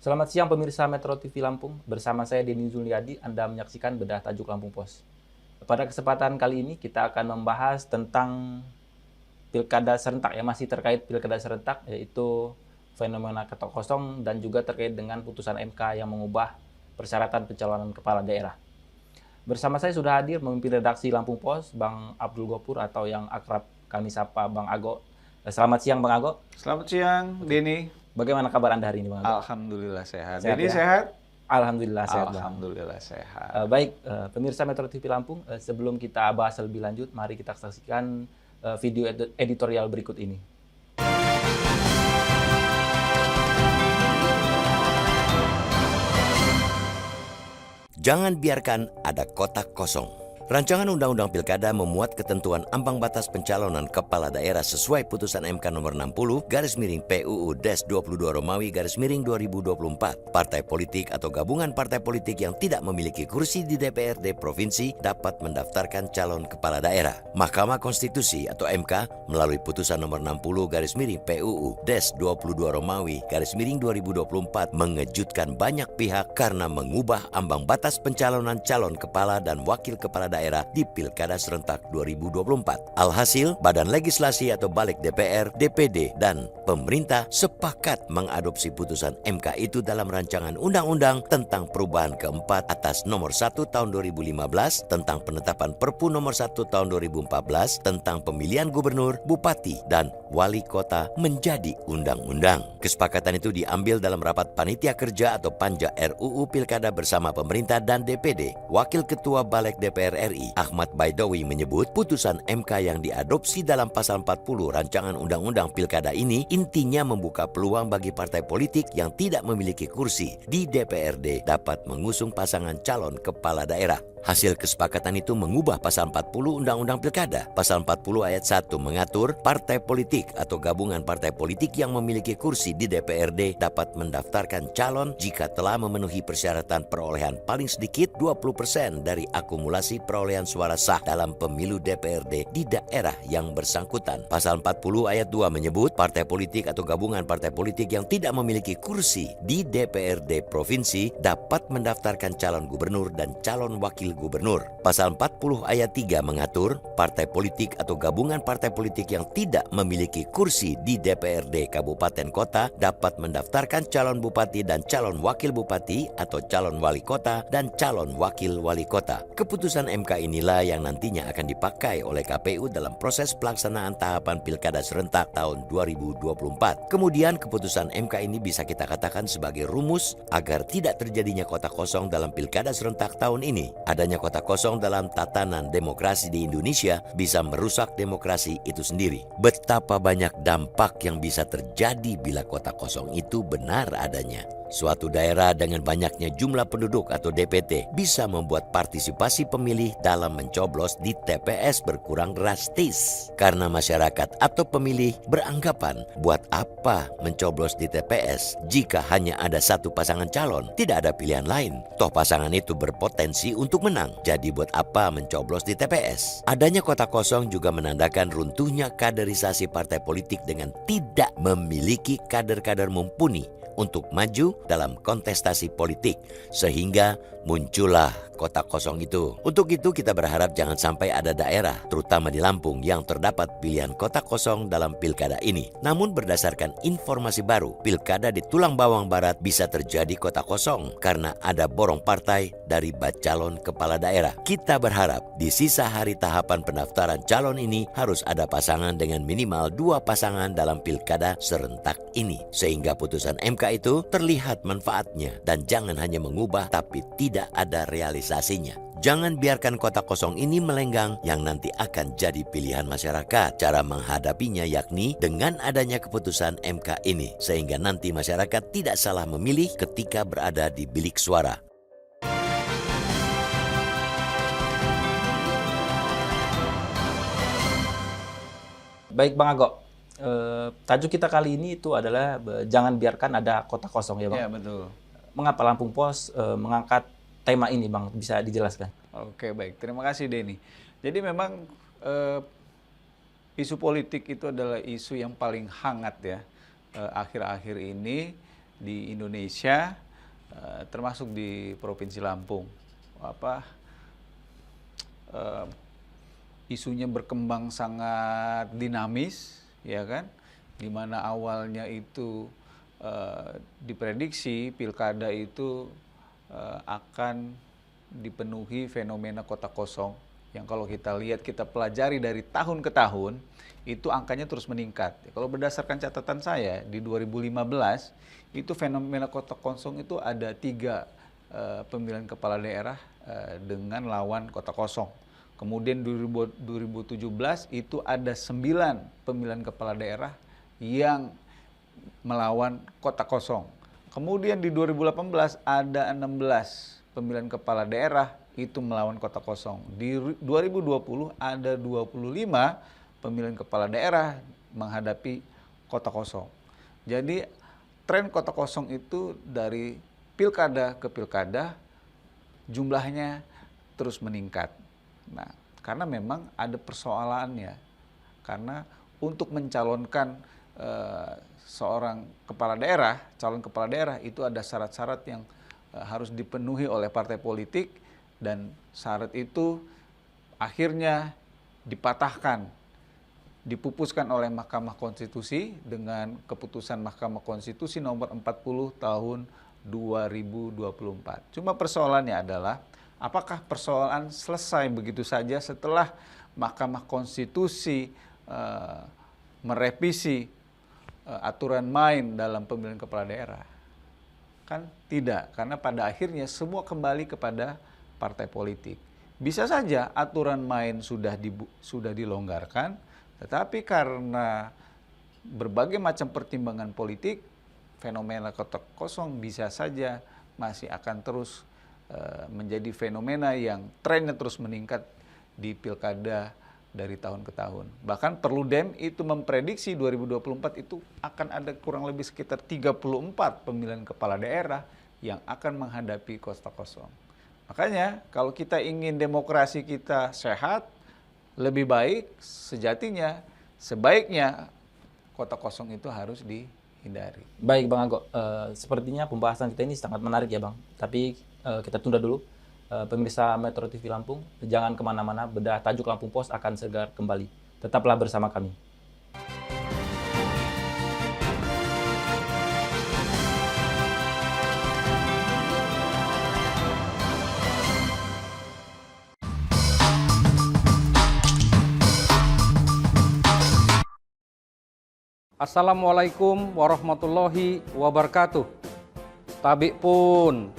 Selamat siang pemirsa Metro TV Lampung. Bersama saya Denny Zuliadi, Anda menyaksikan Bedah Tajuk Lampung Pos. Pada kesempatan kali ini kita akan membahas tentang pilkada serentak, ya, masih terkait pilkada serentak, yaitu fenomena ketok kosong dan juga terkait dengan putusan MK yang mengubah persyaratan pencalonan kepala daerah. Bersama saya sudah hadir memimpin redaksi Lampung Pos, Bang Abdul Gopur atau yang akrab kami sapa Bang Ago. Selamat siang Bang Ago. Selamat siang, Denny. Bagaimana kabar Anda hari ini, Bang Ago? Alhamdulillah sehat. Sehat, Denny ya? sehat? Alhamdulillah sehat, Bang. Alhamdulillah sehat. Baik, pemirsa Metro TV Lampung, sebelum kita bahas lebih lanjut, mari kita saksikan video editorial berikut ini. Jangan biarkan ada kotak kosong. Rancangan Undang-Undang Pilkada memuat ketentuan ambang batas pencalonan kepala daerah sesuai putusan MK nomor 60 /PUU-22 Romawi /2024. Partai politik atau gabungan partai politik yang tidak memiliki kursi di DPRD provinsi dapat mendaftarkan calon kepala daerah. Mahkamah Konstitusi atau MK melalui putusan nomor 60 /PUU-22 Romawi /2024 mengejutkan banyak pihak karena mengubah ambang batas pencalonan calon kepala dan wakil kepala daerah di Pilkada Serentak 2024. Alhasil, Badan Legislasi atau Balik DPR, DPD, dan pemerintah sepakat mengadopsi putusan MK itu dalam rancangan undang-undang tentang perubahan keempat atas nomor 1 tahun 2015 tentang penetapan Perpu nomor 1 tahun 2014 tentang pemilihan gubernur, bupati, dan wali kota menjadi undang-undang. Kesepakatan itu diambil dalam rapat panitia kerja atau Panja RUU Pilkada bersama pemerintah dan DPD. Wakil Ketua Balik DPR RI, Ahmad Baidowi, menyebut putusan MK yang diadopsi dalam pasal 40 rancangan undang-undang pilkada ini intinya membuka peluang bagi partai politik yang tidak memiliki kursi di DPRD dapat mengusung pasangan calon kepala daerah. Hasil kesepakatan itu mengubah pasal 40 Undang-Undang Pilkada. Pasal 40 ayat 1 mengatur partai politik atau gabungan partai politik yang memiliki kursi di DPRD dapat mendaftarkan calon jika telah memenuhi persyaratan perolehan paling sedikit 20% dari akumulasi perolehan suara sah dalam pemilu DPRD di daerah yang bersangkutan. Pasal 40 ayat 2 menyebut partai politik atau gabungan partai politik yang tidak memiliki kursi di DPRD provinsi dapat mendaftarkan calon gubernur dan calon wakil gubernur. Pasal 40 ayat 3 mengatur partai politik atau gabungan partai politik yang tidak memiliki kursi di DPRD kabupaten kota dapat mendaftarkan calon bupati dan calon wakil bupati atau calon wali kota dan calon wakil wali kota. Keputusan MK inilah yang nantinya akan dipakai oleh KPU dalam proses pelaksanaan tahapan Pilkada Serentak tahun 2024. Kemudian keputusan MK ini bisa kita katakan sebagai rumus agar tidak terjadinya kotak kosong dalam Pilkada Serentak tahun ini. Adanya kotak kosong dalam tatanan demokrasi di Indonesia bisa merusak demokrasi itu sendiri. Betapa banyak dampak yang bisa terjadi bila kotak kosong itu benar adanya. Suatu daerah dengan banyaknya jumlah penduduk atau DPT bisa membuat partisipasi pemilih dalam mencoblos di TPS berkurang drastis. Karena masyarakat atau pemilih beranggapan, buat apa mencoblos di TPS jika hanya ada satu pasangan calon, tidak ada pilihan lain. Toh pasangan itu berpotensi untuk menang, jadi buat apa mencoblos di TPS? Adanya kotak kosong juga menandakan runtuhnya kaderisasi partai politik dengan tidak memiliki kader-kader mumpuni untuk maju dalam kontestasi politik, sehingga muncullah kotak kosong itu. Untuk itu kita berharap jangan sampai ada daerah, terutama di Lampung, yang terdapat pilihan kotak kosong dalam pilkada ini. Namun berdasarkan informasi baru, pilkada di Tulang Bawang Barat bisa terjadi kotak kosong karena ada borong partai dari calon kepala daerah. Kita berharap di sisa hari tahapan pendaftaran calon ini harus ada pasangan dengan minimal 2 pasangan dalam pilkada serentak ini, sehingga putusan MK itu terlihat manfaatnya dan jangan hanya mengubah tapi tidak ada realisasinya. Jangan biarkan kotak kosong ini melenggang yang nanti akan jadi pilihan masyarakat. Cara menghadapinya yakni dengan adanya keputusan MK ini, sehingga nanti masyarakat tidak salah memilih ketika berada di bilik suara. Baik Bang Ago, tajuk kita kali ini itu adalah jangan biarkan ada kotak kosong, ya Bang? Ya, betul. Mengapa Lampung Pos mengangkat tema ini, Bang? Bisa dijelaskan? Oke, baik. Terima kasih, Denny. Jadi memang isu politik itu adalah isu yang paling hangat ya akhir-akhir ini di Indonesia, termasuk di Provinsi Lampung. Isunya berkembang sangat dinamis, ya kan? Di mana awalnya itu diprediksi pilkada itu akan dipenuhi fenomena kota kosong, yang kalau kita lihat, kita pelajari dari tahun ke tahun, itu angkanya terus meningkat. Kalau berdasarkan catatan saya, di 2015, itu fenomena kota kosong itu ada 3 pemilihan kepala daerah dengan lawan kota kosong. Kemudian 2017 itu ada 9 pemilihan kepala daerah yang melawan kota kosong. Kemudian di 2018 ada 16 pemilihan kepala daerah itu melawan kota kosong. Di 2020 ada 25 pemilihan kepala daerah menghadapi kota kosong. Jadi tren kota kosong itu dari pilkada ke pilkada jumlahnya terus meningkat. Nah, karena memang ada persoalannya. Karena untuk mencalonkan seorang kepala daerah, calon kepala daerah itu ada syarat-syarat yang harus dipenuhi oleh partai politik, dan syarat itu akhirnya dipatahkan, dipupuskan oleh Mahkamah Konstitusi dengan keputusan Mahkamah Konstitusi nomor 40 tahun 2024. Cuma persoalannya adalah, apakah persoalan selesai begitu saja setelah Mahkamah Konstitusi merevisi aturan main dalam pemilihan kepala daerah? Kan tidak, karena pada akhirnya semua kembali kepada partai politik. Bisa saja aturan main sudah dilonggarkan, tetapi karena berbagai macam pertimbangan politik, fenomena kota kosong bisa saja masih akan terus menjadi fenomena yang trennya terus meningkat di pilkada dari tahun ke tahun. Bahkan Perludem itu memprediksi 2024 itu akan ada kurang lebih sekitar 34 pemilihan kepala daerah yang akan menghadapi kota kosong. Makanya kalau kita ingin demokrasi kita sehat, lebih baik sejatinya, sebaiknya kota kosong itu harus dihindari. Baik Bang Ago, sepertinya pembahasan kita ini sangat menarik ya Bang. Tapi kita tunda dulu. Pemirsa Metro TV Lampung, jangan kemana-mana, bedah tajuk Lampung Pos akan segera kembali. Tetaplah bersama kami. Assalamualaikum warahmatullahi wabarakatuh. Tabik pun.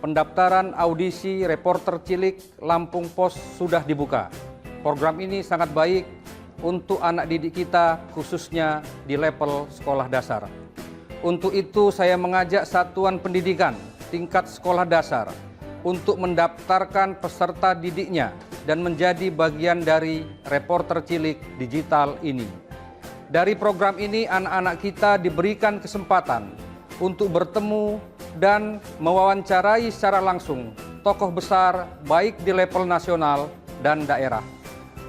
Pendaftaran audisi reporter cilik Lampung Pos sudah dibuka. Program ini sangat baik untuk anak didik kita, khususnya di level sekolah dasar. Untuk itu saya mengajak satuan pendidikan tingkat sekolah dasar untuk mendaftarkan peserta didiknya dan menjadi bagian dari reporter cilik digital ini. Dari program ini anak-anak kita diberikan kesempatan untuk bertemu dan mewawancarai secara langsung tokoh besar baik di level nasional dan daerah.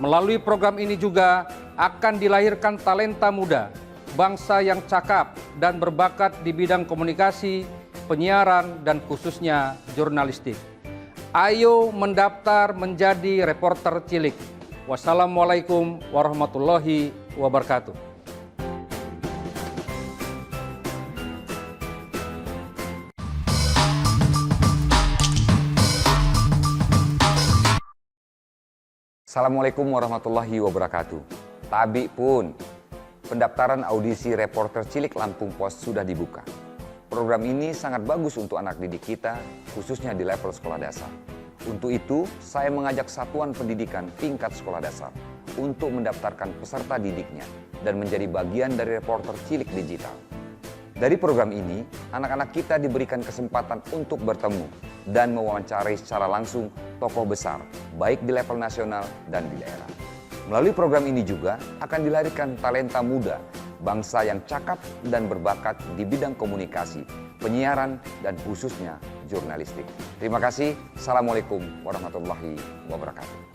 Melalui program ini juga akan dilahirkan talenta muda, bangsa yang cakap dan berbakat di bidang komunikasi, penyiaran, dan khususnya jurnalistik. Ayo mendaftar menjadi reporter cilik. Wassalamualaikum warahmatullahi wabarakatuh. Assalamualaikum warahmatullahi wabarakatuh. Tabi pun, pendaftaran audisi reporter cilik Lampung Pos sudah dibuka. Program ini sangat bagus untuk anak didik kita, khususnya di level sekolah dasar. Untuk itu, saya mengajak satuan pendidikan tingkat sekolah dasar untuk mendaftarkan peserta didiknya dan menjadi bagian dari reporter cilik digital. Dari program ini, anak-anak kita diberikan kesempatan untuk bertemu dan mewawancarai secara langsung tokoh besar, baik di level nasional dan di daerah. Melalui program ini juga akan dilahirkan talenta muda, bangsa yang cakap dan berbakat di bidang komunikasi, penyiaran, dan khususnya jurnalistik. Terima kasih. Assalamualaikum warahmatullahi wabarakatuh.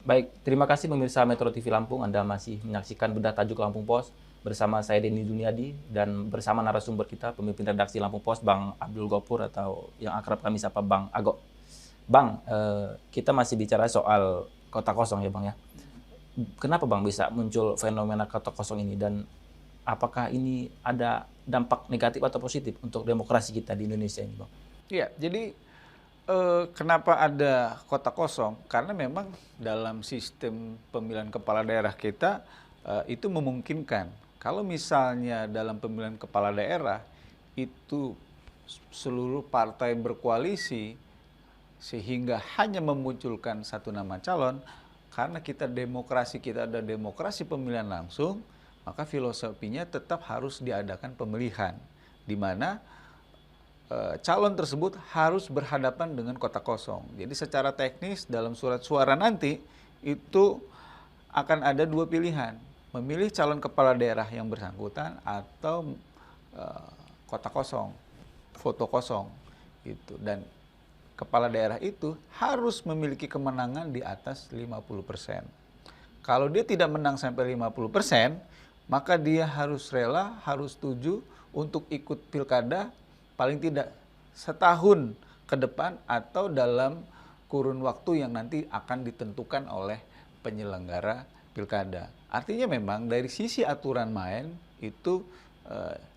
Baik, terima kasih pemirsa Metro TV Lampung. Anda masih menyaksikan Bedah Tajuk Lampung Pos bersama saya Denny Juniadi dan bersama narasumber kita pemimpin redaksi Lampung Pos Bang Abdul Gopur atau yang akrab kami sapa Bang Ago. Bang, kita masih bicara soal kota kosong ya Bang ya. Kenapa Bang bisa muncul fenomena kota kosong ini dan apakah ini ada dampak negatif atau positif untuk demokrasi kita di Indonesia ini Bang? Iya, jadi kenapa ada kota kosong? Karena memang dalam sistem pemilihan kepala daerah kita itu memungkinkan. Kalau misalnya dalam pemilihan kepala daerah itu seluruh partai berkoalisi sehingga hanya memunculkan satu nama calon, karena kita ada demokrasi pemilihan langsung, maka filosofinya tetap harus diadakan pemilihan, di mana calon tersebut harus berhadapan dengan kota kosong. Jadi secara teknis dalam surat suara nanti itu akan ada dua pilihan, memilih calon kepala daerah yang bersangkutan atau kota kosong, foto kosong gitu. Dan kepala daerah itu harus memiliki kemenangan di atas 50%. Kalau dia tidak menang sampai 50%, maka dia harus rela, harus setuju untuk ikut pilkada paling tidak setahun ke depan atau dalam kurun waktu yang nanti akan ditentukan oleh penyelenggara pilkada. Artinya memang dari sisi aturan main itu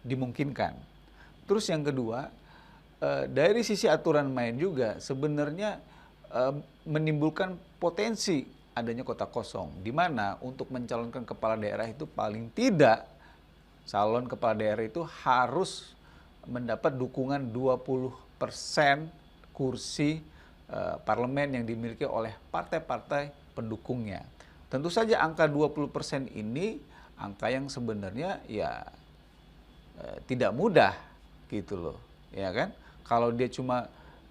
dimungkinkan. Terus yang kedua, dari sisi aturan main juga sebenarnya menimbulkan potensi adanya kota kosong, di mana untuk mencalonkan kepala daerah itu paling tidak calon kepala daerah itu harus mendapat dukungan 20% kursi parlemen yang dimiliki oleh partai-partai pendukungnya. Tentu saja angka 20% ini angka yang sebenarnya ya tidak mudah gitu loh, ya kan? Kalau dia cuma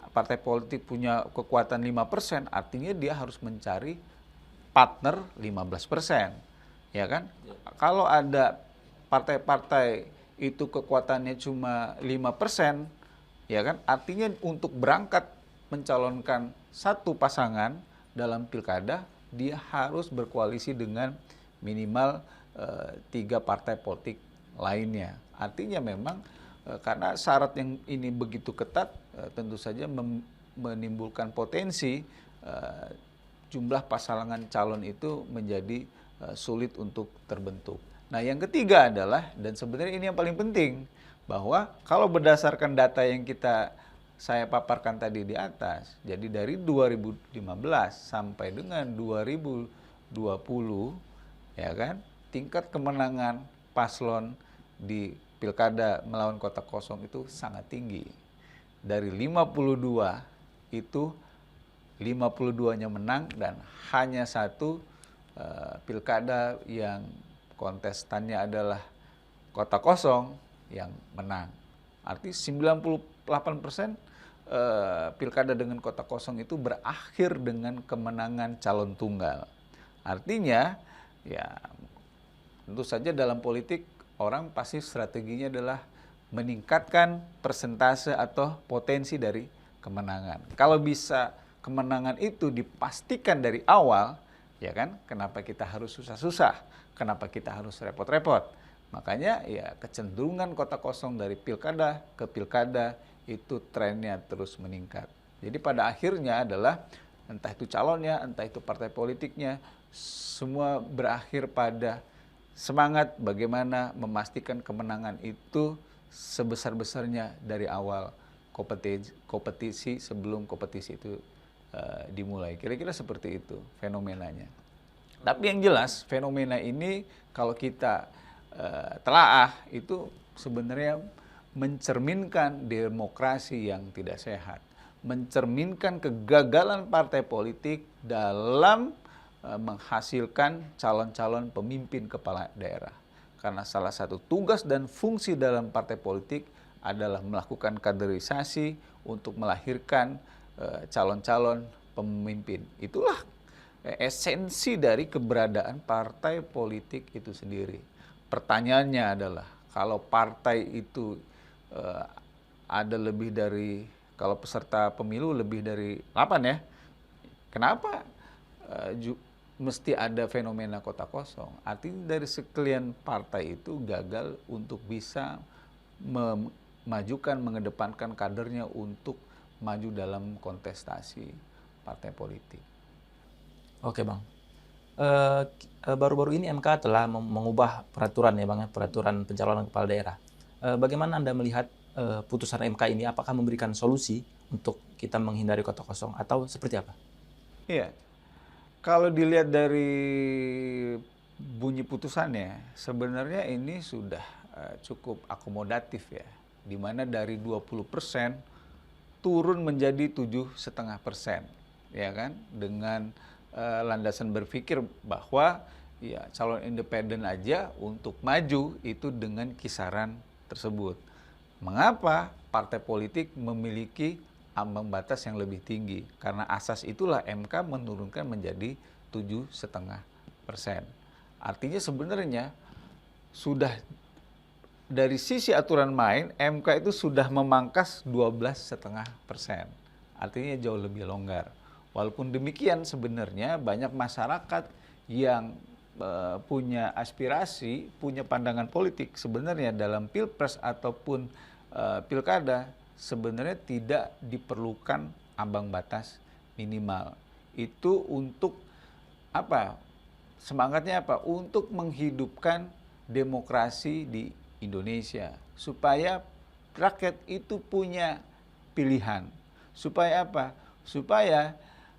partai politik punya kekuatan 5%, artinya dia harus mencari partner 15%, ya kan? Kalau ada partai-partai itu kekuatannya cuma 5%, ya kan? Artinya untuk berangkat mencalonkan satu pasangan dalam pilkada, dia harus berkoalisi dengan minimal 3 partai politik lainnya. Artinya memang karena syarat yang ini begitu ketat, tentu saja menimbulkan potensi jumlah pasangan calon itu menjadi sulit untuk terbentuk. Nah yang ketiga adalah, dan sebenarnya ini yang paling penting, bahwa kalau berdasarkan data yang saya paparkan tadi di atas, jadi dari 2015 sampai dengan 2020, ya kan, tingkat kemenangan paslon di pilkada melawan kota kosong itu sangat tinggi. Dari 52 itu 52-nya menang dan hanya satu pilkada yang kontestannya adalah kota kosong yang menang. Arti 98% pilkada dengan kota kosong itu berakhir dengan kemenangan calon tunggal. Artinya ya tentu saja dalam politik orang pasti strateginya adalah meningkatkan persentase atau potensi dari kemenangan. Kalau bisa kemenangan itu dipastikan dari awal, ya kan? Kenapa kita harus susah-susah? Kenapa kita harus repot-repot? Makanya ya kecenderungan kota kosong dari pilkada ke pilkada itu trennya terus meningkat. Jadi pada akhirnya adalah entah itu calonnya, entah itu partai politiknya, semua berakhir pada semangat bagaimana memastikan kemenangan itu sebesar-besarnya dari awal kompetisi sebelum kompetisi itu dimulai. Kira-kira seperti itu fenomenanya. Tapi yang jelas fenomena ini kalau kita telaah itu sebenarnya mencerminkan demokrasi yang tidak sehat, mencerminkan kegagalan partai politik dalam menghasilkan calon-calon pemimpin kepala daerah. Karena salah satu tugas dan fungsi dalam partai politik adalah melakukan kaderisasi untuk melahirkan calon-calon pemimpin. Itulah esensi dari keberadaan partai politik itu sendiri. Pertanyaannya adalah kalau partai itu ada lebih dari, kalau peserta pemilu lebih dari 8 ya, kenapa mesti ada fenomena kota kosong. Artinya dari sekian partai itu gagal untuk bisa memajukan, mengedepankan kadernya untuk maju dalam kontestasi partai politik. Oke Bang. Baru-baru ini MK telah mengubah peraturan ya Bang, peraturan pencalonan kepala daerah. Bagaimana Anda melihat putusan MK ini? Apakah memberikan solusi untuk kita menghindari kota kosong atau seperti apa? Iya, kalau dilihat dari bunyi putusannya, sebenarnya ini sudah cukup akomodatif ya, di mana dari 20% turun menjadi 7,5%, ya kan, dengan landasan berpikir bahwa ya calon independen aja untuk maju itu dengan kisaran tersebut. Mengapa partai politik memiliki ambang batas yang lebih tinggi? Karena asas itulah MK menurunkan menjadi 7,5%. Artinya sebenarnya sudah dari sisi aturan main, MK itu sudah memangkas 12,5%. Artinya jauh lebih longgar. Walaupun demikian sebenarnya banyak masyarakat yang punya aspirasi, punya pandangan politik sebenarnya dalam pilpres ataupun pilkada sebenarnya tidak diperlukan ambang batas minimal. Itu untuk apa? Semangatnya apa? Untuk menghidupkan demokrasi di Indonesia supaya rakyat itu punya pilihan. Supaya apa? Supaya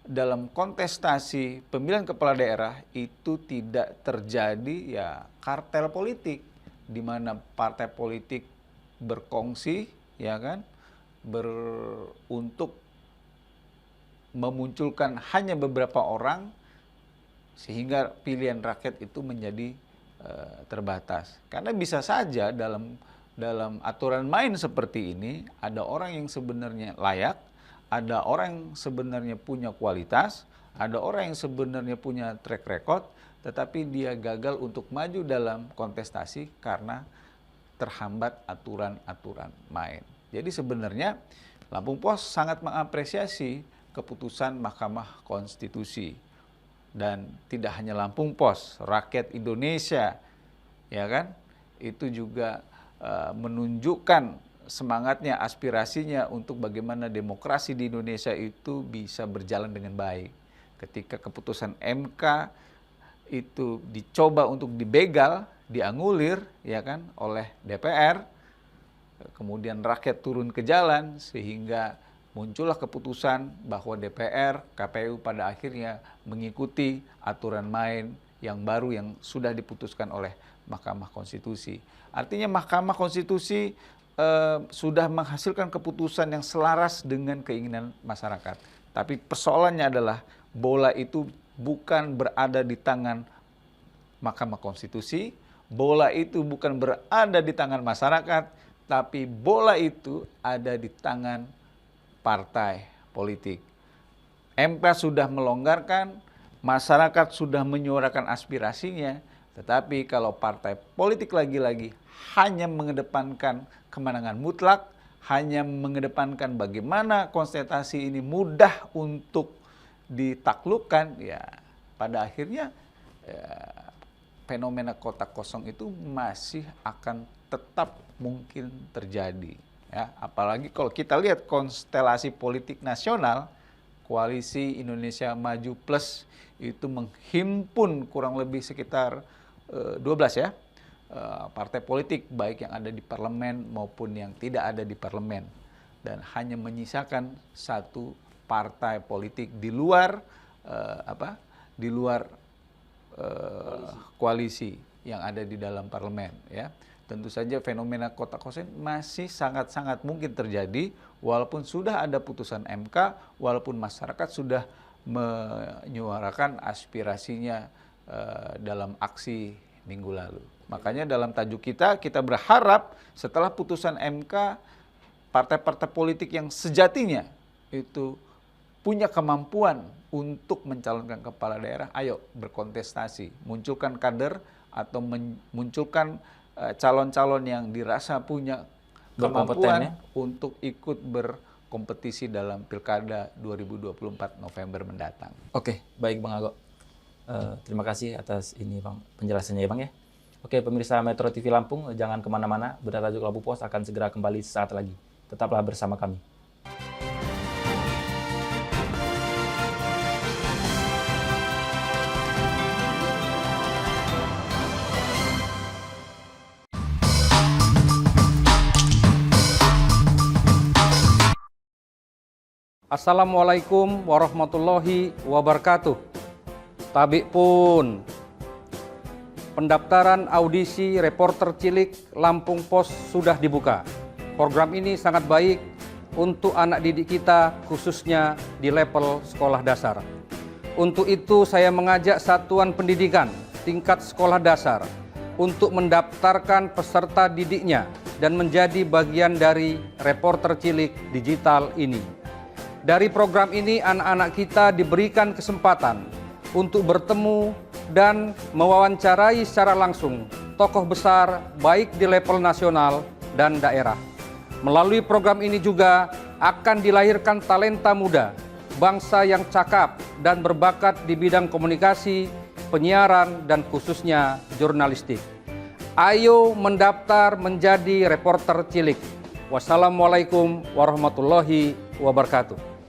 dalam kontestasi pemilihan kepala daerah itu tidak terjadi ya kartel politik di mana partai politik berkongsi ya kan untuk memunculkan hanya beberapa orang sehingga pilihan rakyat itu menjadi terbatas. Karena bisa saja dalam aturan main seperti ini ada orang yang sebenarnya layak, ada orang yang sebenarnya punya kualitas, ada orang yang sebenarnya punya track record, tetapi dia gagal untuk maju dalam kontestasi karena terhambat aturan-aturan main. Jadi sebenarnya Lampung Pos sangat mengapresiasi keputusan Mahkamah Konstitusi. Dan tidak hanya Lampung Pos, rakyat Indonesia, ya kan, itu juga menunjukkan semangatnya, aspirasinya untuk bagaimana demokrasi di Indonesia itu bisa berjalan dengan baik. Ketika keputusan MK itu dicoba untuk dibegal, dianulir, ya kan, oleh DPR, kemudian rakyat turun ke jalan sehingga muncullah keputusan bahwa DPR, KPU pada akhirnya mengikuti aturan main yang baru yang sudah diputuskan oleh Mahkamah Konstitusi. Artinya Mahkamah Konstitusi sudah menghasilkan keputusan yang selaras dengan keinginan masyarakat. Tapi persoalannya adalah bola itu bukan berada di tangan Mahkamah Konstitusi, bola itu bukan berada di tangan masyarakat, tapi bola itu ada di tangan partai politik. MK sudah melonggarkan, masyarakat sudah menyuarakan aspirasinya, tetapi kalau partai politik lagi-lagi hanya mengedepankan kemenangan mutlak, hanya mengedepankan bagaimana kontestasi ini mudah untuk ditaklukkan, ya pada akhirnya fenomena kota kosong itu masih akan tetap mungkin terjadi. Ya, apalagi kalau kita lihat konstelasi politik nasional, Koalisi Indonesia Maju Plus itu menghimpun kurang lebih sekitar 12 ya partai politik baik yang ada di parlemen maupun yang tidak ada di parlemen, dan hanya menyisakan satu partai politik di luar koalisi yang ada di dalam parlemen ya. Tentu saja fenomena kota kosong masih sangat-sangat mungkin terjadi walaupun sudah ada putusan MK, walaupun masyarakat sudah menyuarakan aspirasinya dalam aksi minggu lalu. Makanya dalam tajuk kita berharap setelah putusan MK, partai-partai politik yang sejatinya itu punya kemampuan untuk mencalonkan kepala daerah, ayo berkontestasi, munculkan kader atau munculkan calon-calon yang dirasa punya kemampuan untuk ikut berkompetisi dalam Pilkada 2024 November mendatang. Oke, baik Bang Ago. Terima kasih atas ini Bang, penjelasannya ya Bang ya. Oke, pemirsa Metro TV Lampung, jangan kemana-mana, Berita Tajuk Lampung Pos akan segera kembali sesaat lagi. Tetaplah bersama kami. Assalamualaikum warahmatullahi wabarakatuh. Tabik pun, pendaftaran audisi reporter cilik Lampung Pos sudah dibuka. Program ini sangat baik untuk anak didik kita khususnya di level sekolah dasar. Untuk itu saya mengajak satuan pendidikan tingkat sekolah dasar untuk mendaftarkan peserta didiknya dan menjadi bagian dari reporter cilik digital ini. Dari program ini anak-anak kita diberikan kesempatan untuk bertemu dan mewawancarai secara langsung tokoh besar baik di level nasional dan daerah. Melalui program ini juga akan dilahirkan talenta muda, bangsa yang cakap dan berbakat di bidang komunikasi, penyiaran, dan khususnya jurnalistik. Ayo mendaftar menjadi reporter cilik. Wassalamualaikum warahmatullahi wabarakatuh.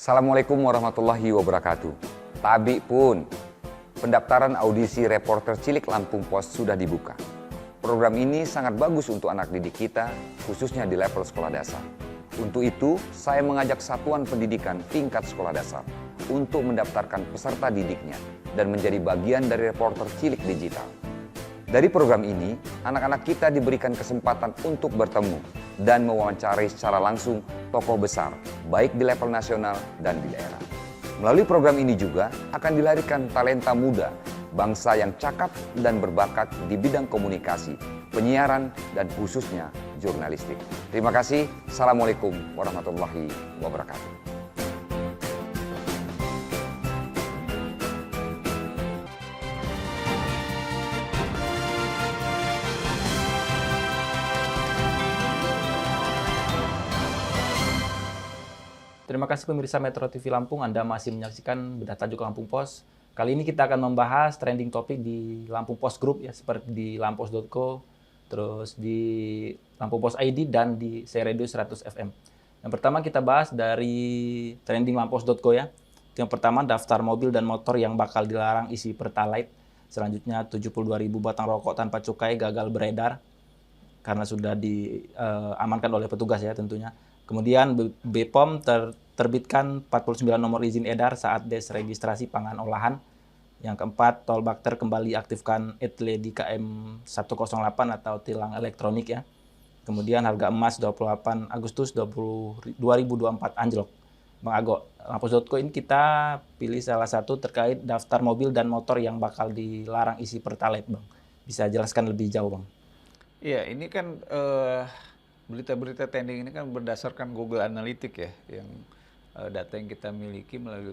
Assalamualaikum warahmatullahi wabarakatuh. Tabik pun, pendaftaran audisi reporter cilik Lampung Pos sudah dibuka. Program ini sangat bagus untuk anak didik kita, khususnya di level sekolah dasar. Untuk itu, saya mengajak satuan pendidikan tingkat sekolah dasar untuk mendaftarkan peserta didiknya dan menjadi bagian dari reporter cilik digital. Dari program ini, anak-anak kita diberikan kesempatan untuk bertemu dan mewawancarai secara langsung tokoh besar, baik di level nasional dan di daerah. Melalui program ini juga akan dilahirkan talenta muda, bangsa yang cakap dan berbakat di bidang komunikasi, penyiaran, dan khususnya jurnalistik. Terima kasih. Assalamualaikum warahmatullahi wabarakatuh. Terima kasih pemirsa Metro TV Lampung, Anda masih menyaksikan Bedah Tajuk Lampung Pos. Kali ini kita akan membahas trending topik di Lampung Pos Group ya, seperti di lampos.co, terus di Lampung Pos ID dan di C-Radio 100 FM. Yang pertama kita bahas dari trending lampos.co ya. Yang pertama, daftar mobil dan motor yang bakal dilarang isi Pertalite. Selanjutnya 72.000 batang rokok tanpa cukai gagal beredar karena sudah diamankan oleh petugas ya tentunya. Kemudian BPOM terbitkan 49 nomor izin edar saat desregistrasi pangan olahan. Yang keempat, tol Bakter kembali aktifkan etle di KM 108 atau tilang elektronik ya. Kemudian harga emas 28 Agustus 2024 anjlok. Bang Ago, Lampos.co ini kita pilih salah satu terkait daftar mobil dan motor yang bakal dilarang isi Pertalite, Bang. Bisa jelaskan lebih jauh, Bang? Iya, ini kan berita-berita trending ini kan berdasarkan Google Analytics ya, yang data yang kita miliki melalui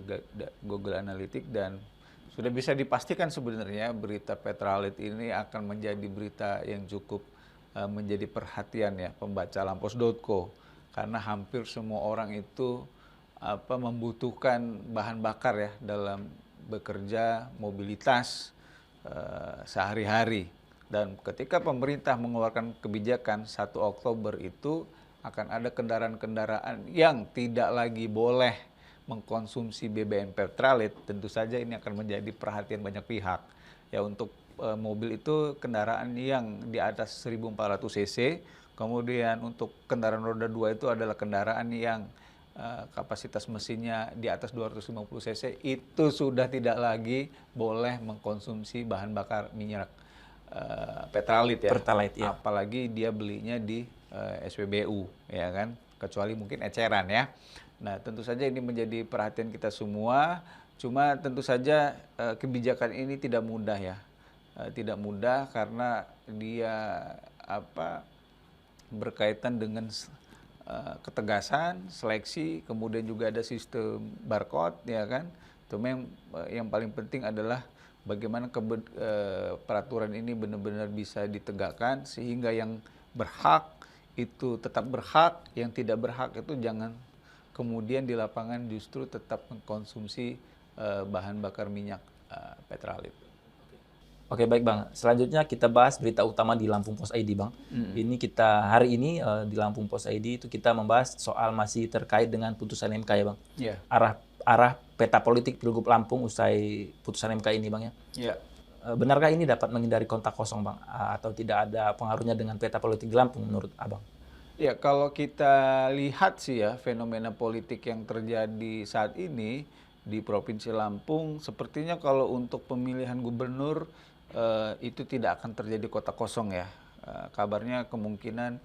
Google Analytics, dan sudah bisa dipastikan sebenarnya berita Pertalite ini akan menjadi berita yang cukup menjadi perhatian ya pembaca Lampos.co, karena hampir semua orang itu membutuhkan bahan bakar ya dalam bekerja, mobilitas sehari-hari. Dan ketika pemerintah mengeluarkan kebijakan 1 Oktober itu akan ada kendaraan-kendaraan yang tidak lagi boleh mengkonsumsi BBM Pertalite, tentu saja ini akan menjadi perhatian banyak pihak. Ya, untuk mobil itu kendaraan yang di atas 1.400 cc, kemudian untuk kendaraan roda 2 itu adalah kendaraan yang kapasitas mesinnya di atas 250 cc, itu sudah tidak lagi boleh mengkonsumsi bahan bakar minyak Pertalite ya. Pertalite, ya. Apalagi dia belinya di SPBU ya kan, kecuali mungkin eceran ya. Nah, tentu saja ini menjadi perhatian kita semua. Cuma tentu saja kebijakan ini tidak mudah ya. Tidak mudah karena dia berkaitan dengan ketegasan, seleksi, kemudian juga ada sistem barcode ya kan. Cuma yang paling penting adalah bagaimana peraturan ini benar-benar bisa ditegakkan sehingga yang berhak itu tetap berhak, yang tidak berhak itu jangan kemudian di lapangan justru tetap mengkonsumsi bahan bakar minyak petralit. Oke, baik Bang. Selanjutnya kita bahas berita utama di Lampung Pos ID, Bang. Ini kita hari ini di Lampung Pos ID itu kita membahas soal masih terkait dengan putusan MK ya, Bang. Iya. Arah peta politik Pilgub Lampung usai putusan MK ini, Bang ya. Iya. Benarkah ini dapat menghindari kontak kosong, Bang? Atau tidak ada pengaruhnya dengan peta politik di Lampung menurut Abang? Ya, kalau kita lihat sih ya fenomena politik yang terjadi saat ini di Provinsi Lampung, sepertinya kalau untuk pemilihan gubernur itu tidak akan terjadi kotak kosong ya. Kabarnya kemungkinan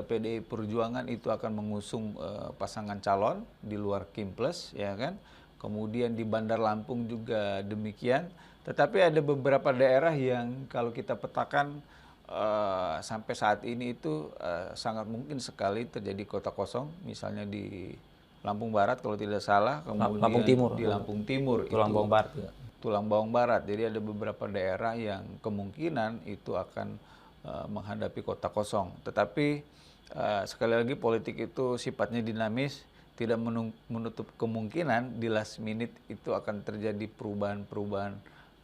PDI Perjuangan itu akan mengusung pasangan calon di luar Kimples, ya kan. Kemudian di Bandar Lampung juga demikian. Tetapi ada beberapa daerah yang kalau kita petakan sampai saat ini itu sangat mungkin sekali terjadi kotak kosong. Misalnya di Lampung Barat kalau tidak salah, kemudian Lampung Timur. di Lampung Timur, Tulang Bawang Barat juga. Tulang Bawang Barat. Jadi ada beberapa daerah yang kemungkinan itu akan menghadapi kotak kosong. Tetapi sekali lagi politik itu sifatnya dinamis, tidak menutup kemungkinan di last minute itu akan terjadi perubahan-perubahan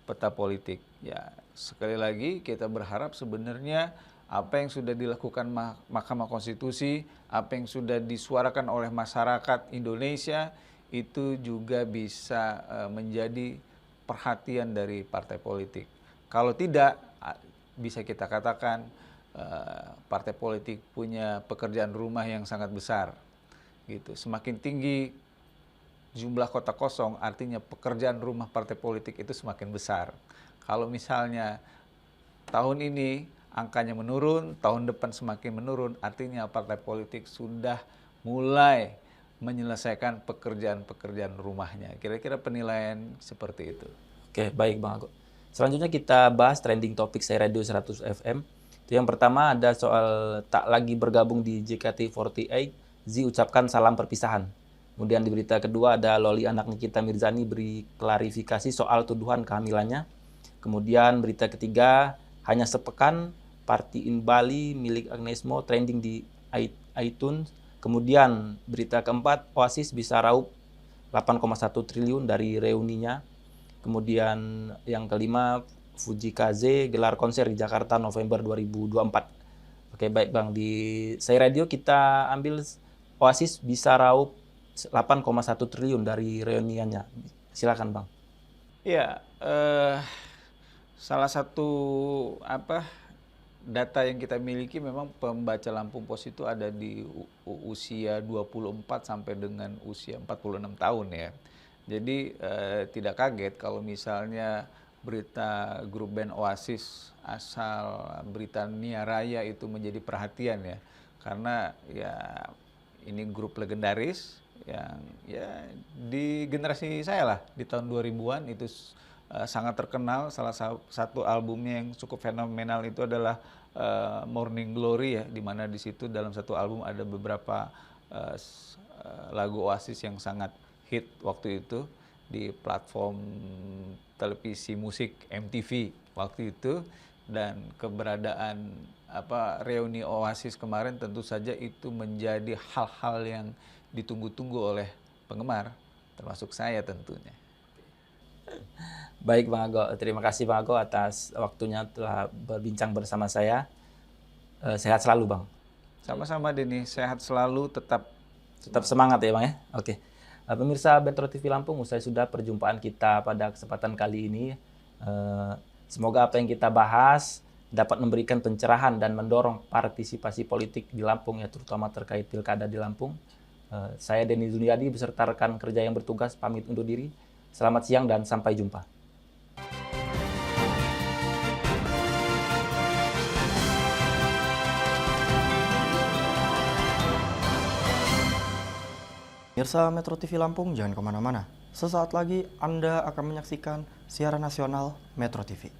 peta politik. Ya, sekali lagi kita berharap sebenarnya apa yang sudah dilakukan Mahkamah Konstitusi, apa yang sudah disuarakan oleh masyarakat Indonesia itu juga bisa menjadi perhatian dari partai politik. Kalau tidak, bisa kita katakan partai politik punya pekerjaan rumah yang sangat besar. Gitu. Semakin tinggi jumlah kotak kosong, artinya pekerjaan rumah partai politik itu semakin besar. Kalau misalnya tahun ini angkanya menurun, tahun depan semakin menurun, artinya partai politik sudah mulai menyelesaikan pekerjaan-pekerjaan rumahnya. Kira-kira penilaian seperti itu. Oke, baik Bang Ago. Selanjutnya kita bahas trending topik Saya Radio 100 FM. Itu yang pertama ada soal tak lagi bergabung di JKT48, Z ucapkan salam perpisahan. Kemudian di berita kedua ada Loli anak Nikita Mirzani beri klarifikasi soal tuduhan kehamilannya. Kemudian berita ketiga, hanya sepekan Party in Bali milik Agnes Mo trending di iTunes. Kemudian berita keempat, Oasis bisa raup 8,1 triliun dari reuninya. Kemudian yang kelima, Fuji Kaze gelar konser di Jakarta November 2024. Oke, baik Bang, di Saya Radio kita ambil Oasis bisa raup 8,1 triliun dari reuniannya. Silakan Bang. Ya, salah satu data yang kita miliki memang pembaca Lampung Pos itu ada di usia 24 sampai dengan usia 46 tahun ya. Jadi tidak kaget kalau misalnya berita grup band Oasis asal Britania Raya itu menjadi perhatian ya. Karena ya ini grup legendaris yang ya di generasi saya lah di tahun 2000-an itu sangat terkenal. Salah satu albumnya yang cukup fenomenal itu adalah Morning Glory ya, di mana di situ dalam satu album ada beberapa lagu Oasis yang sangat hit waktu itu di platform televisi musik MTV waktu itu. Dan keberadaan reuni Oasis kemarin tentu saja itu menjadi hal-hal yang ditunggu-tunggu oleh penggemar, termasuk saya tentunya. Baik Bang Ago, terima kasih Bang Ago atas waktunya telah berbincang bersama saya. Sehat selalu Bang. Sama-sama Denny, sehat selalu, tetap semangat ya Bang ya. Oke. Pemirsa Metro TV Lampung, usai sudah perjumpaan kita pada kesempatan kali ini. Semoga apa yang kita bahas dapat memberikan pencerahan dan mendorong partisipasi politik di Lampung ya, terutama terkait pilkada di Lampung. Saya Denny Zuliadi beserta rekan kerja yang bertugas pamit undur diri. Selamat siang dan sampai jumpa. Pemirsa Metro TV Lampung, jangan kemana-mana. Sesaat lagi Anda akan menyaksikan siaran nasional Metro TV.